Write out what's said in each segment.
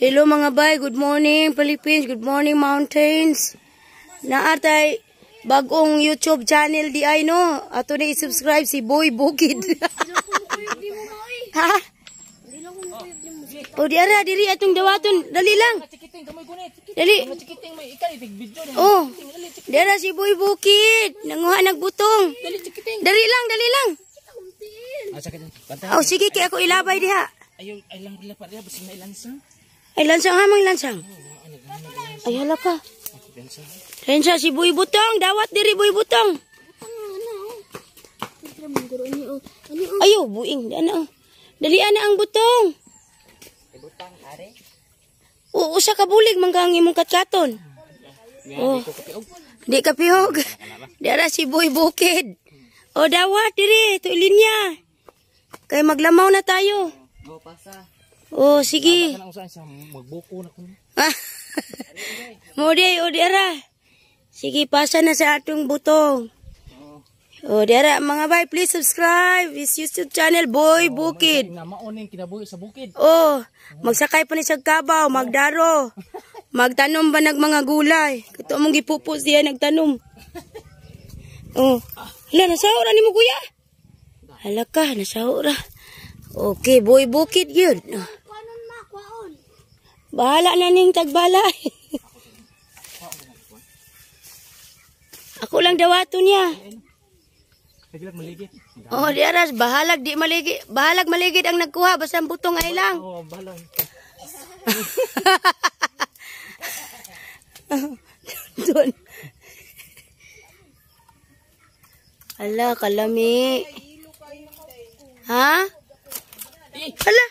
Hello mga bay, good morning Philippines, good morning mountains. Naatay bagong YouTube channel di ay no. Ato na i-subscribe si Boy Bukid. Ha? Oh, diara diri atong dawaton. Dali lang. Dali. Oh. Diara si Boy Bukid. Nanguha nagbutong. Dali lang. Oh, sige kay ako ilabay diha. Ay lang pala pa diha basig na ilansang. Ay lansang hamang lansang. Ay hala ka. Rensa si Boy Butong, dawat diri Boy Butong. Ayo buing ana. Dali ana ang butong. Butang are. Oo, usa ka bulig manggang imong katkaton. Oh. Di ka pihog. Dara si Boy Bukid. O dawat diri, to linya. Kay maglamaw na tayo. Go pasa. Oh, sige. Magbuko na ko. Mode, o dara. Sige, pasa na sa atong butong. O dara, mga bay, please subscribe this YouTube channel, Boy Bukid. Maoning kinabuhi sa bukid. Oh, magsakay pa ni sa kabaw, magdaro. Magtanom ba nag mga gulay? Kato mong gipupos siya nagtanom. Oh, hala, nasahura ni mo kuya. Hala ka, nasahura. Okay, Boy Bukid yun. Bahala na ning tagbalay. Ako lang dawato niya. Oh, diaras bahalag di maligid. Bahalag maligid ang nagkuha basta ang butong ay lang. Oh, bahalag. Doon. Ala, kalami. Ha? Hala.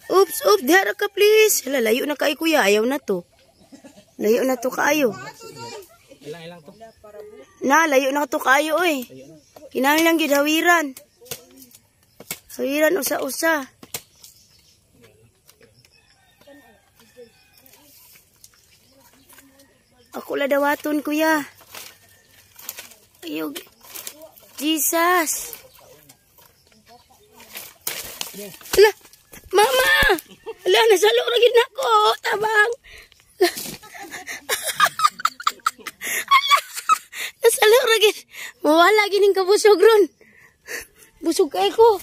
Oops, dihara ka please. Hala, layo na kay kuya. Ayaw na to. Layo na to kaayo. Ilang to. Na, layo na to kaayo oy. Kinahanglan lang gidawiran. Hawiran usa-usa. Ako la dawaton kuya. Ayaw. Jesus. Hala, mama. Hala, nasalo lagi na ko. Tabang. Hala, nasalo lagi. Mawala gining kabusog ron. Busog kay ko.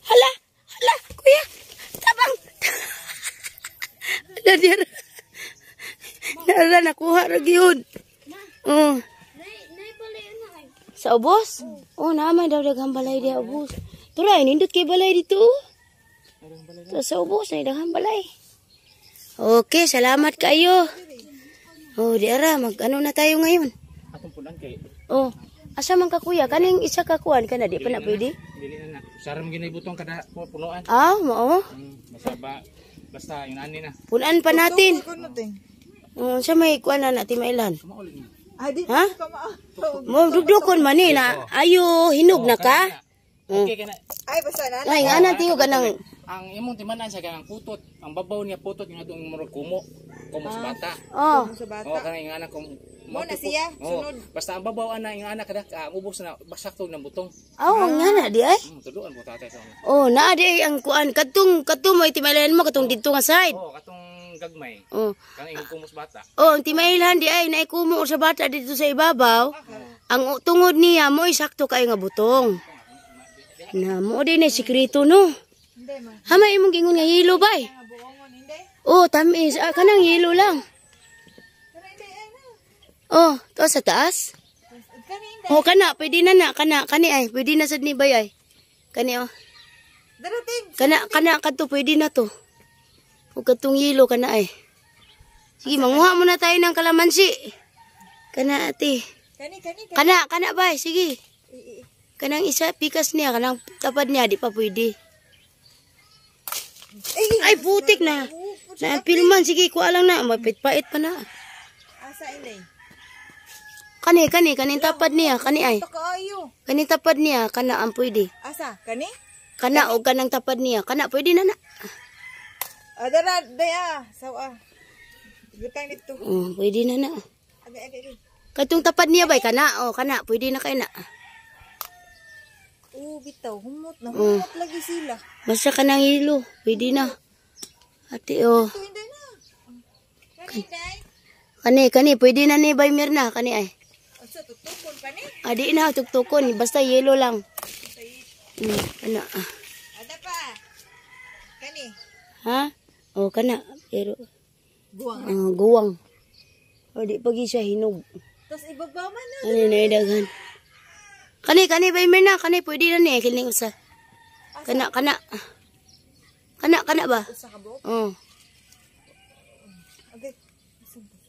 Hala, kuya. Tabang. Hala, diyan. Nara, nakuha lagi yun. Oh. Sa ubos? Oh, naman daw daghang balay dia ubos. Turay, nindot kay balay dito. Sa ubos, ay daghang balay. Okay, salamat kayo. Oh, diara, mag-ano na tayo ngayon? Atong punan kay. Oh, asa man ka kuya? Kaning isa ka kuan ka na, di pa na pwede? Dili na. Saram ginay butong kada punuan. Ah, mao. Basta yung ani na. Punan pa natin. Oh, sa may kuan na natin mailan. Ha? Mo dugdukon man ni na ayo hinog na ka. Okay kana. Ay basta na. Ay ngana tingo kanang Ang imong timanan sa kanang putot, ang babaw niya putot nga atong murag kumo sa bata. oh. Sa bata. Kana yung anak kong Mo na siya, sunod. Basta ang babaw ana yung anak kada ubos na basakto ng butong. Oh, ngana di ay. Tuduan mo tatay sa. Oh, naa di ang kuan katong mo itimaylan mo katong dito nga side. Oh, katong gagmay. Oh. Kana imong kumo sa bata. Oh, ang timaylan di ay naikumo sa bata dito sa ibabaw. Ang tungod niya mo sakto kay nga butong. Na mo di na sikreto no. Hindi man. Hama imong gingon nga hilo bay. Buongon hindi. Oh, tamis. Kanang hilo lang. Oh, to sa taas. Kani hindi. Oh, kana pwede na kani ay, pwede na sad ni bay ay. Kani oh. Darating. Kana kadto pwede na to. Ug katong hilo kana ay. Sige, manguha muna tayo ng kalamansi. Kana ate. Kani. Kana bay, sige. Kanang isa pikas niya, kanang tapad niya di pa pwede. Ay, putik na. Na-filman. Sige, kuha lang na. Mapit-pait pa na. Asa ini? Kaning tapad niya. Kani ay. Pakaayo. Kaning tapad niya. Kana ang pwede. Asa? Kani? Kana o kanang tapad niya. Kana pwede na na. Dara, daya. Sawa. Gutang dito. Pwede na na. Agay. Katong tapad niya bay. Kana. O, kana. Pwede na kay na. Bitaw. Humot na. Humot lagi sila. Basta kanang hilo. Pwede na. Ate, oh. Ito, Inday na. Kani, Day. Kani, pwede na ni Bay Mirna. Kani ay. O, so, tutukon pa ni. Adi na, tuktukon. Basta yelo lang. Kana. Ada pa. Kani. Ha? Oh, kana. Pero, Buwang. guwang. O, di pagi siya hinog. Tapos ibaba man na. Ano na idaghan? Kani, Bay Mirna. Kani, pwede na ni. Kiling usa. Kana ba? Usa ka buok. Oh. Okay.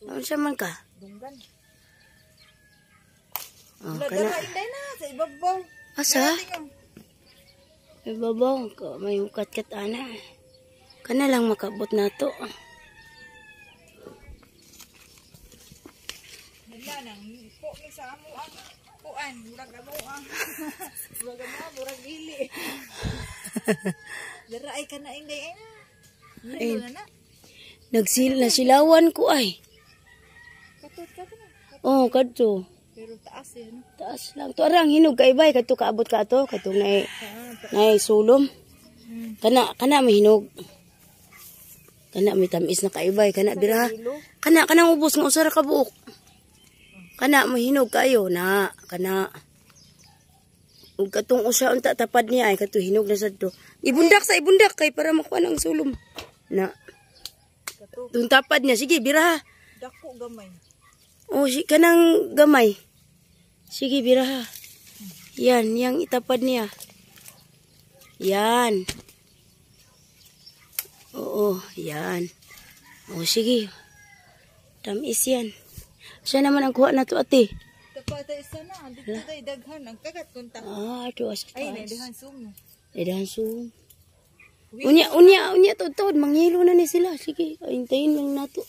Ano siya man ka? Dunggan. Oh, Dara, kana. Inday na. Sa ibabaw. Asa? Tingnan. May babaw ko. May ukat-kat ana. Kana lang makabot na to. Wala nang po mi sa amo ang kuan, murag amo ang murag dili. Dara ay kana Inday ay na. Nilo na. Nagsilawan ko ay. Katot ka na. Oh, kadto. Pero taas yan. Taas lang. To arang hinog kay bay. Kadto kaabot ka to. Kadto na sulom. Kana may hinog. Kana may tamis na kaibay. Kana biraha. Kana ubos nga usara ka buok. Kana may hinog kayo na. Kana. Ug katong usa unta tapad niya ay kadto hinog na sad to. Ibundak kay para makuha ng sulom. Na. Tung tapad niya. Sige, biraha. Dako gamay. Oh, kanang gamay. Sige, biraha. Yan, yang itapad niya. Yan. Oo, yan. Oh, sige. Tamis yan. Siya naman ang kuha na to, ate. Tapata isa na. Dito tayo daghan. Ang kagat kontak. Ah, ito asa Ay, taas. naidahan sumo. Naidahan sumo. Unya, tod, manghilo na ni sila. Sige, hintayin lang nato.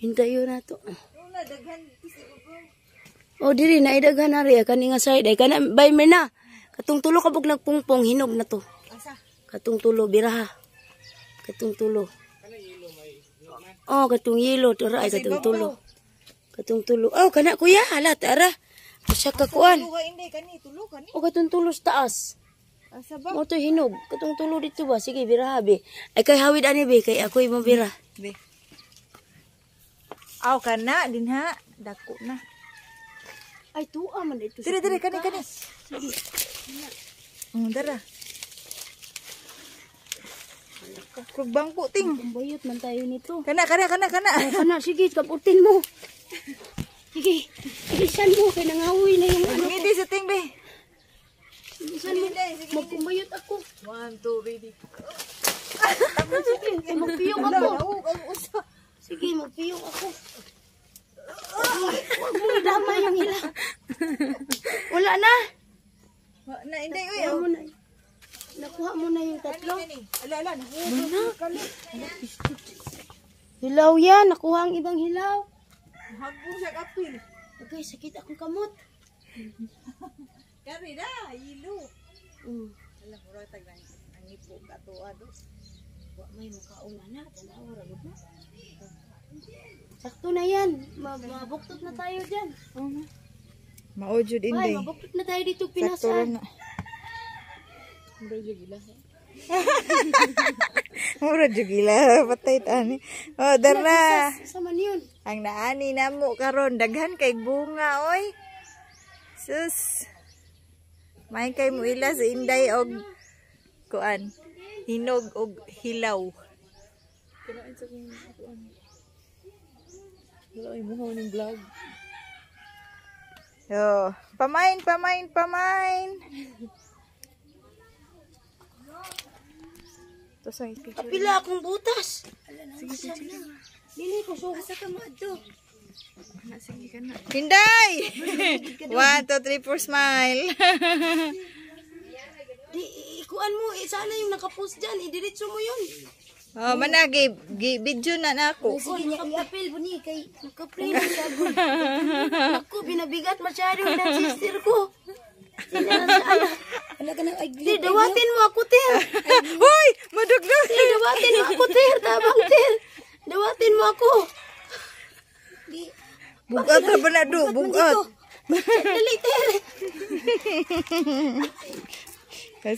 Hintayin na to. Una, daghan dito sa ibabaw. Oh, diri na idaghan na rin. Kani nga side. Ay, kana, bay me na. Katong tulo kabog nagpungpong, hinog na to. Asa? Katong tulo, biraha. Katong tulo. Oh, katong yelo. Tara, ay, katong tulo. Katong tulo. Oh, kana kuya, halat, ara. Asa kakuan. Tulo ka Inday, kani. Tulo kani. Oh, katong tulo sa taas. Asa ba? Mo to hinog. Katong tulo dito ba? Sige, biraha, be. Ay, kay hawid ani, be. Kay ako'y mabira. Be. Aw kana din ha. Dako na. Ay, tuwa man dito. Dire kani. Sige. Dara. Kugbang po ting. Bayot man tayo nito. Kana. Kana, sige, kaputin mo. Sige, bilisan mo. Kaya nangahoy na yung ano. Ngiti sa ting be. Bilisan mo. Magkumbayot ako. 1 2 ready. Sige, magpiyok ako. Sige, magpiyok ako. Huwag mo idamay yung hila. Wala na. Na Inday oy. Kuha mo na. Nakuha mo na yung tatlo. Ala. Hilaw yan. Nakuha ang ibang hilaw. Hagbo sa kapil. Okay, sakit akong kamot. Kari na, ilo. Mm. Ala mura tag ang ipo ka to ado. Wa may makaon na. Tanaw, ragod na. Sakto na yan. Mabuktot na tayo dyan. Maojud Ay, Inday. mabuktot na tayo dito Sakto pinasaan. na. Mura jugila patay tani. Oh, dara. Sama niyon. Ang naani namo karon daghan kay bunga oy. Sus. May kay mo ila sa Inday og kuan. Hinog og hilaw. Kinain sa kong kuan. Wala ay mo ning vlog. Yo, pamain. To sa picture. Kapila akong butas. Sige. Dili ko suha sa kamado. Sige ka na. Hinday! 1, 2, 3, 4, smile. Di, ikuan mo. Sana yung nakapost dyan. Idiretso mo yun. Oh, managi. Video na nako. Sige, nakapiapil po niya. Kay nakaplay na siya. Ako, binabigat masyado ng sister ko. Di, dawatin mo ako, Ter. Hoy! Madugdog! Di, dawatin mo ako, Ter. Tabang, Ter. Dawatin mo ako. Di, Bugat na ba na do? Bugat. dali, Ter.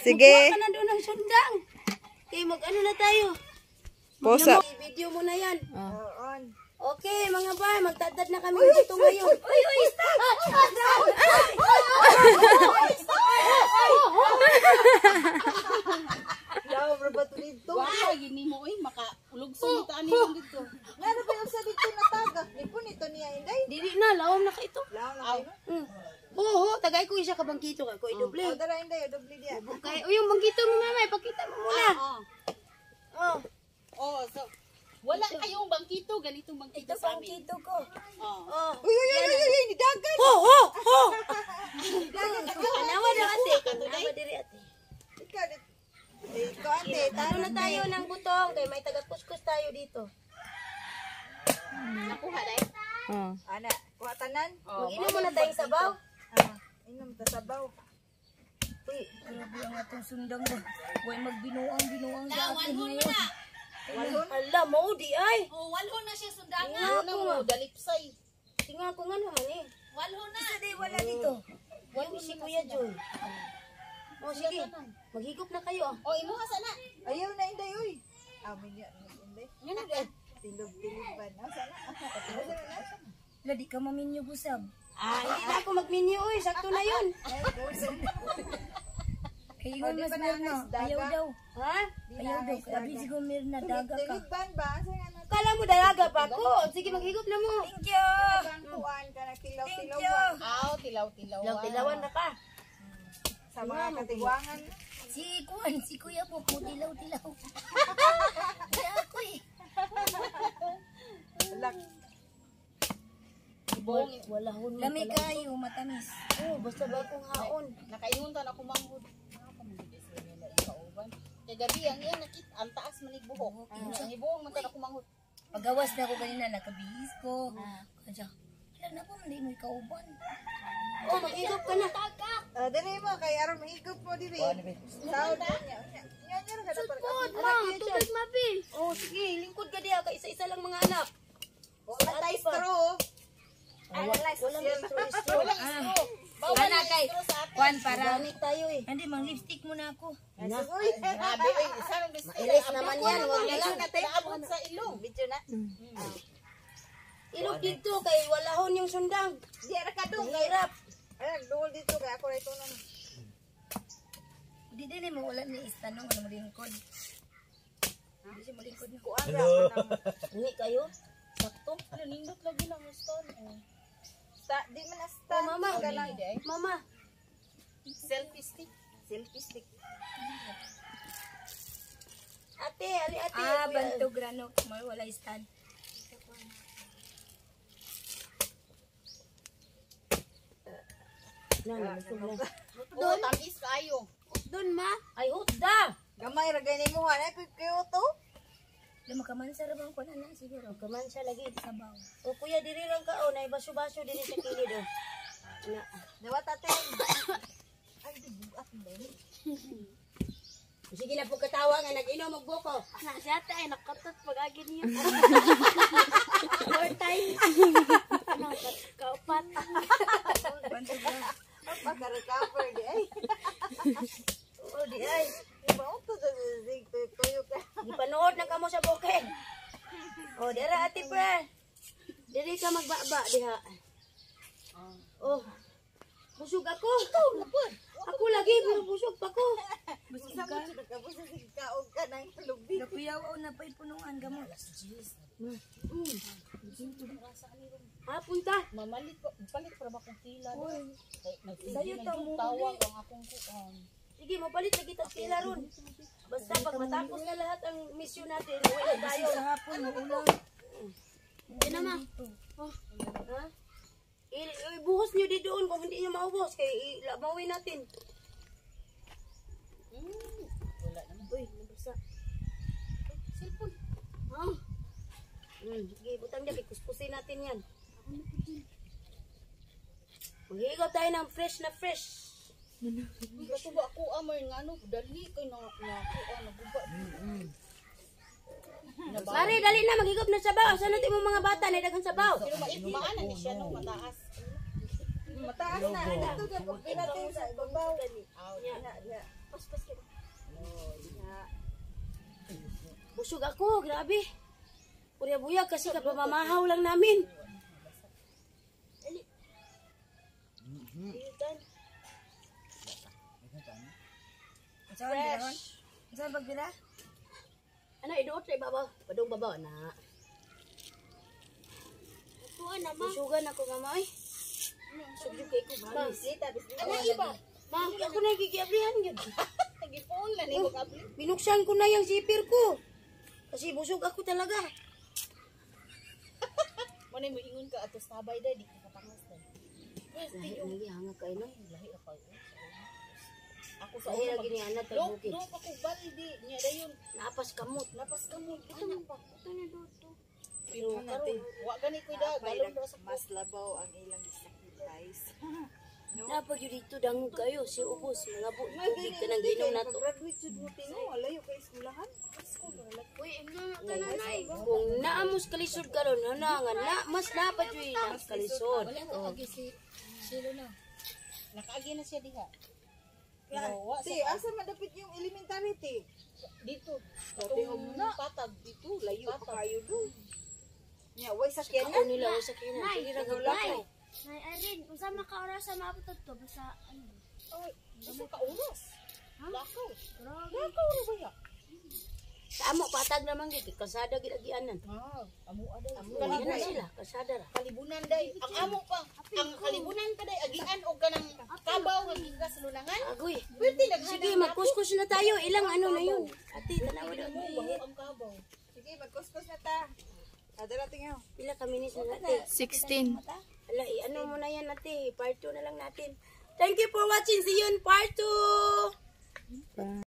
Sige. Buka ka na doon ng sundang. Kay mag-ano na tayo. Posa. Video mo na yan. On. Okay, mga bay, magtadad na kami dito ngayon. Uy, stop! Daw ba to dito? Wala, gini mo makaulog sa mata niyo dito. Ngano ba yung sa dito natagak? Ipon ito niya inday. Dili na, lawom na ka ito. Laon na kayo. Oo, tagay ko isa ka bangkito ka, ko idoble. O dara inday, doble dia. Kay, yung bangkito mo na, may pakita mo muna. Oh. Oh, so wala kayong bangkito, ganitong bangkito sa amin. Bangkito ko. Oh. Uy, ni dagan. Ho! Anawa na ate, Nawa diri ate. Ikaw dito ate, Taro na tayo ng butong, kay may taga-kuskus tayo dito. nakuha dai. Ana, kuha tanan. Mag-inom muna tayong sabaw. Inom ta sabaw. Uy, grabe ang atong sundang ba. Huwag magbinuang sa atin ngayon. Ala, mo di ay. Oh, walho na siya sundangan. Ano mo dalipsay. Tinga ko nga naman eh. Walho na. Wala dito. Wala si Kuya Joy. O sige, maghigop na kayo. Oh, imuha sana. Ayaw na inday uy. Amin ya inday. Ngano ka? Tilog-tilog ba na sana? Wala di ka maminyo busab. Hindi na ako magminyo oy, sakto na yun. Kaya Oh, di ba na Ayaw daw. Ha? Ayaw daw. Sabi siguro meron na daga ka. Tilid ba? Saya na Kala mo dalaga pa ako. Sige, maghigop na mo. Thank you. kuan ka na tilaw-tilawan. Aw, tilaw-tilaw. Tilawan na ka. Sa mga katigwangan. Si Kuya po, tilaw-tilaw. Kaya ako eh. Lak. Wala hun. Lami kayo, matamis. Oh, basta ba kung haon. Nakaingon ta na kumanghod. Kaya gabi ang yan nakit ang taas manigbuhok. Ang ibuhok man ta na kumanghod. Pagawas na ako kanina, nakabihis ko. Kaya, wala na po, hindi mo ikauban. Oh, mag-igop ka na. Dili mo kay aron mahigop mo diri. Sahod niya. Nya nya ka dapat. Tubig mabi. Oh, sige, lingkod ka diya. Isa-isa lang mga anak. Atay straw. Walang straw. Walang straw. Bawal na kay Juan para. Gamit tayo eh. Hindi mang lipstick muna ako. Uy. Grabe oy, sarang lipstick. Mailis naman yan. Huwag na lang. Naabot sa ilong. Video na. Ilog dito kay walahon yung sundang. Di ra ka dong. Hirap. Ayan, dungol dito kay ako ra ito na. Di din mo wala ni istanong ano mo lingkod. Hindi siya malingkod na. Kuan ra ko nang Hindi kayo. Sakto. Ano nindot lagi na mo stone. di man na stand. Oh, mama. Ka lang. Mama. Selfie stick. Selfie stick. Ate, ali ate. Bantog grano, wala stand. Doon, tamis kayo. doon ma. Ay, hutda. Gamay ra gani mo ha. Kayo to. Lumakaman sa rabang ko na siguro. Kaman siya lagi. Sabaw. O kuya, diri lang ka. O, naibaso-baso diri sa kilid. O. Na. Dawa tate. Ay, di buat mo. Sige na po katawa nga, nag-inom magbuko. Siya tayo, nakatot pag-agin niya. More time. Kaupat. Pagka-recover di ay. O, di ay. Iba to tuyo ka. Gipanood na kamo sa bukid. O, dira ate pre. Diri ka magbaba, diha. Oh. Busog ako. Ikaw na po. Ako lagi, pero busog pa ko. Busog ka. Busog ka og ka nang lubi. Napuyaw na pa ipunungan gamo. Punta. Mamalit ko, palit para ba kong tila. Sayo ta mo. Tawag ang akong kuan. Sige, mapalit na kita sila ron. Basta pag matapos na lahat ang mission natin, uwi na tayo. Sa hapon, ulang. Hindi naman. Oh. Ha? Ibuhos nyo di doon kung hindi nyo maubos. Kaya ilabawin natin. Wala naman. Uy, nabasa. Cellphone. Ha? Sige, butang niya. Kuskusin natin yan. Maghigaw tayo ng fresh na fresh. Kaso ba ako amay nga ano, dali kay na kuan naguba. Mari, dali na. Maghigop na sabaw. Saan natin mo mga bata na dagang sabaw? Pero maana ni siya no, mataas. Mataas na dito ka pag pinating sa babaw. Aw, Paspas ka. Busog ako, grabe. Buya-buya kasi kapamamahaw lang namin. Fresh. Saan pagbira? Ano, idoot na ibabaw. Padong babaw na. Tuan na, ma. Busugan ako, mama, ay. Sugyog kay ko, balis. Ano iba? Ma, ako na gigiabrihan yun. Nagipon na ni mo kabli. Binuksan ko na yung zipper ko. Kasi busog ako talaga. Manay mo ingon ka atos tabay da di ka kapangas da. Lahi lagi hanga kayo no. Lahi ako. Ako sa Lahi lagi ni anak Dok, tagbukid. dok ako baldi niya dayon. Napas kamot. Napas ka mo. Ito man pa. Ito na dito. Pero karon wa gani ko da galon do sa Mas labaw ang ilang sacrifice. Napag yun dito dangog kayo. Si ubos. Mga tubig ka ng ginom na to. Graduate jud mo tingo, walayo kay eskwelahan. Uy, nanay. Kung naamos kalisod ka ron, hanangan na. Mas dapat yun na kalisod. Wala ko agi si Silo na. nakaagi na siya diha. Ti, asa madapit yung elementary ti? Dito. Dati mo na. Patag dito, Layo pa kayo doon. Nya, way sakyan Ako nila ko sa kina. Nay, Sige ra gulay. Nay, Arin, kung saan makaoras sa maapot to, basta ano. Ay, gusto ka oras. Lakaw. Grabe. Lakaw na ba ya? Sa amo patag naman gid kasada gid agianan. Amo aday. Yan na sila, kasada ra. Kalibunan day. Ang amo pa, ang kalibunan pa day agian og kanang kabaw nga gigas lunangan. Agoy. Pwede naghanap. Sige, magkuskus na tayo. Ilang ano na yun. Ate, tanawa na Baho ang kabaw. Sige, magkuskus na ta. Adarating ako. Pila kami ni sa ate? 16. Ala, ano mo na yan ate. Part 2 na lang natin. Thank you for watching. See you in part 2.